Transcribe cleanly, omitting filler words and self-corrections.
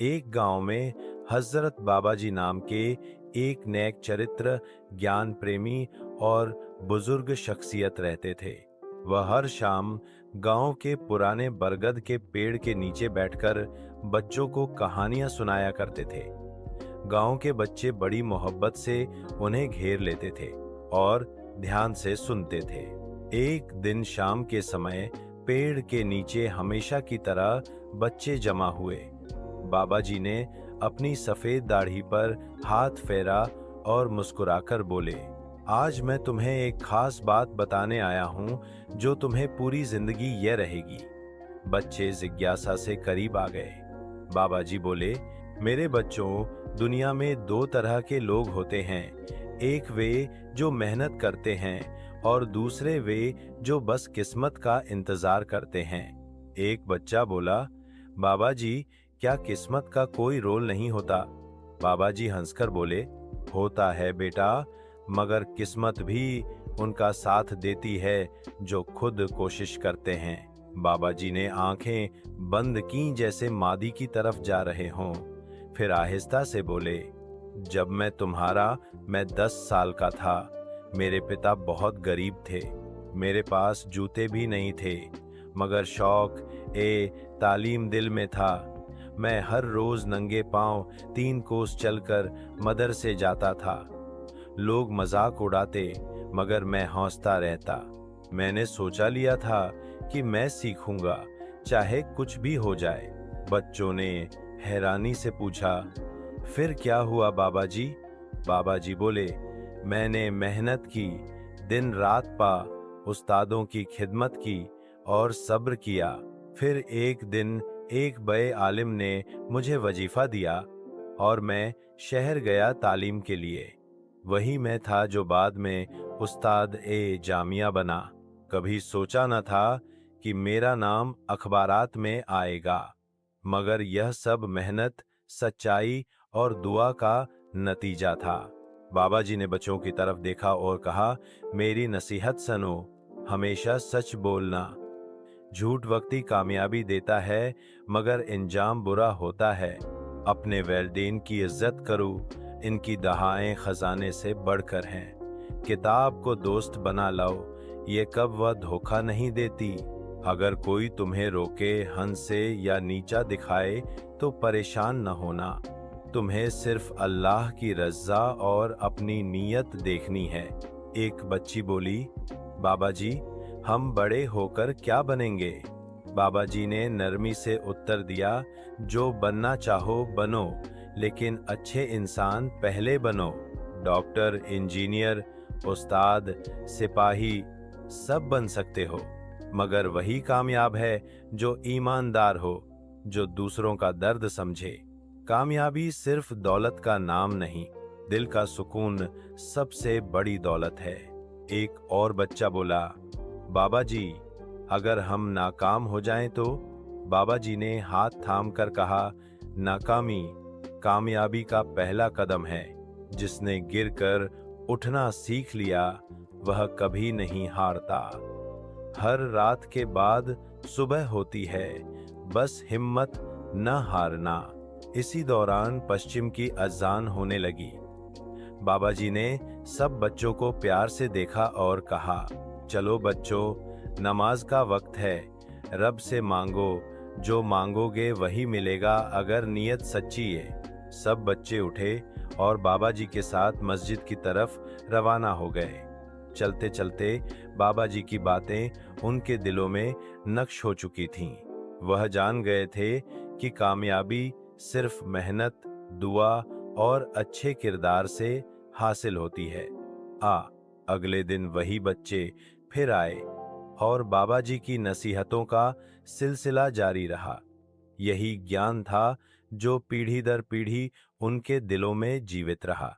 एक गांव में हजरत बाबाजी नाम के एक नेक चरित्र, ज्ञान प्रेमी और बुजुर्ग शख्सियत रहते थे। वह हर शाम गांव के पुराने बरगद के पेड़ के नीचे बैठकर बच्चों को कहानियां सुनाया करते थे। गांव के बच्चे बड़ी मोहब्बत से उन्हें घेर लेते थे और ध्यान से सुनते थे। एक दिन शाम के समय पेड़ के नीचे हमेशा की तरह बच्चे जमा हुए। बाबा जी ने अपनी सफेद दाढ़ी पर हाथ फेरा और मुस्कुराकर बोले, आज मैं तुम्हें एक खास बात बताने आया हूं जो तुम्हें पूरी जिंदगी ये रहेगी। बच्चे जिज्ञासा से करीब आ गए। बाबा जी बोले, मेरे बच्चों, दुनिया में दो तरह के लोग होते हैं। एक वे जो मेहनत करते हैं और दूसरे वे जो बस किस्मत का इंतजार करते हैं। एक बच्चा बोला, बाबा जी, क्या किस्मत का कोई रोल नहीं होता? बाबा जी हंसकर बोले, होता है बेटा, मगर किस्मत भी उनका साथ देती है जो खुद कोशिश करते हैं। बाबा जी ने आंखें बंद की जैसे मादी की तरफ जा रहे हों। फिर आहिस्ता से बोले, जब मैं 10 साल का था, मेरे पिता बहुत गरीब थे। मेरे पास जूते भी नहीं थे, मगर शौक तालीम दिल में था। मैं हर रोज नंगे पांव 3 कोस चलकर मदरसे जाता था। लोग मजाक उड़ाते, मगर मैं हंसता रहता। मैंने सोचा लिया था कि मैं सीखूंगा, चाहे कुछ भी हो जाए। बच्चों ने हैरानी से पूछा, फिर क्या हुआ बाबा जी? बाबा जी बोले, मैंने मेहनत की, दिन रात पा, उस्तादों की खिदमत की और सब्र किया। फिर एक दिन एक बड़े आलिम ने मुझे वजीफा दिया और मैं शहर गया तालीम के लिए। वही मैं था जो बाद में उस्ताद जामिया बना। कभी सोचा न था कि मेरा नाम अखबारात में आएगा, मगर यह सब मेहनत, सच्चाई और दुआ का नतीजा था। बाबा जी ने बच्चों की तरफ देखा और कहा, मेरी नसीहत सुनो, हमेशा सच बोलना। झूठ वक्ती कामयाबी देता है, मगर इंजाम बुरा होता है। अपने वैलिदैन की इज्जत करो, इनकी दहाएं खजाने से बढ़कर हैं। किताब को दोस्त बना लाओ, ये कब वह धोखा नहीं देती। अगर कोई तुम्हें रोके, हंसे या नीचा दिखाए तो परेशान न होना। तुम्हें सिर्फ अल्लाह की रज़ा और अपनी नीयत देखनी है। एक बच्ची बोली, बाबा जी, हम बड़े होकर क्या बनेंगे? बाबा जी ने नरमी से उत्तर दिया, जो बनना चाहो बनो, लेकिन अच्छे इंसान पहले बनो। डॉक्टर, इंजीनियर, उस्ताद, सिपाही सब बन सकते हो, मगर वही कामयाब है जो ईमानदार हो, जो दूसरों का दर्द समझे। कामयाबी सिर्फ दौलत का नाम नहीं, दिल का सुकून सबसे बड़ी दौलत है। एक और बच्चा बोला, बाबा जी, अगर हम नाकाम हो जाएं तो? बाबा जी ने हाथ थाम कर कहा, नाकामी कामयाबी का पहला कदम है। जिसने गिरकर उठना सीख लिया, वह कभी नहीं हारता। हर रात के बाद सुबह होती है, बस हिम्मत न हारना। इसी दौरान पश्चिम की अजान होने लगी। बाबा जी ने सब बच्चों को प्यार से देखा और कहा, चलो बच्चों, नमाज का वक्त है। रब से मांगो, जो मांगोगे वही मिलेगा अगर नीयत सच्ची है। सब बच्चे उठे और बाबा जी के साथ मस्जिद की तरफ रवाना हो गए। चलते चलते बाबा जी की बातें उनके दिलों में नक्श हो चुकी थीं। वह जान गए थे कि कामयाबी सिर्फ मेहनत, दुआ और अच्छे किरदार से हासिल होती है। अगले दिन वही बच्चे फिर आए और बाबा जी की नसीहतों का सिलसिला जारी रहा। यही ज्ञान था जो पीढ़ी दर पीढ़ी उनके दिलों में जीवित रहा।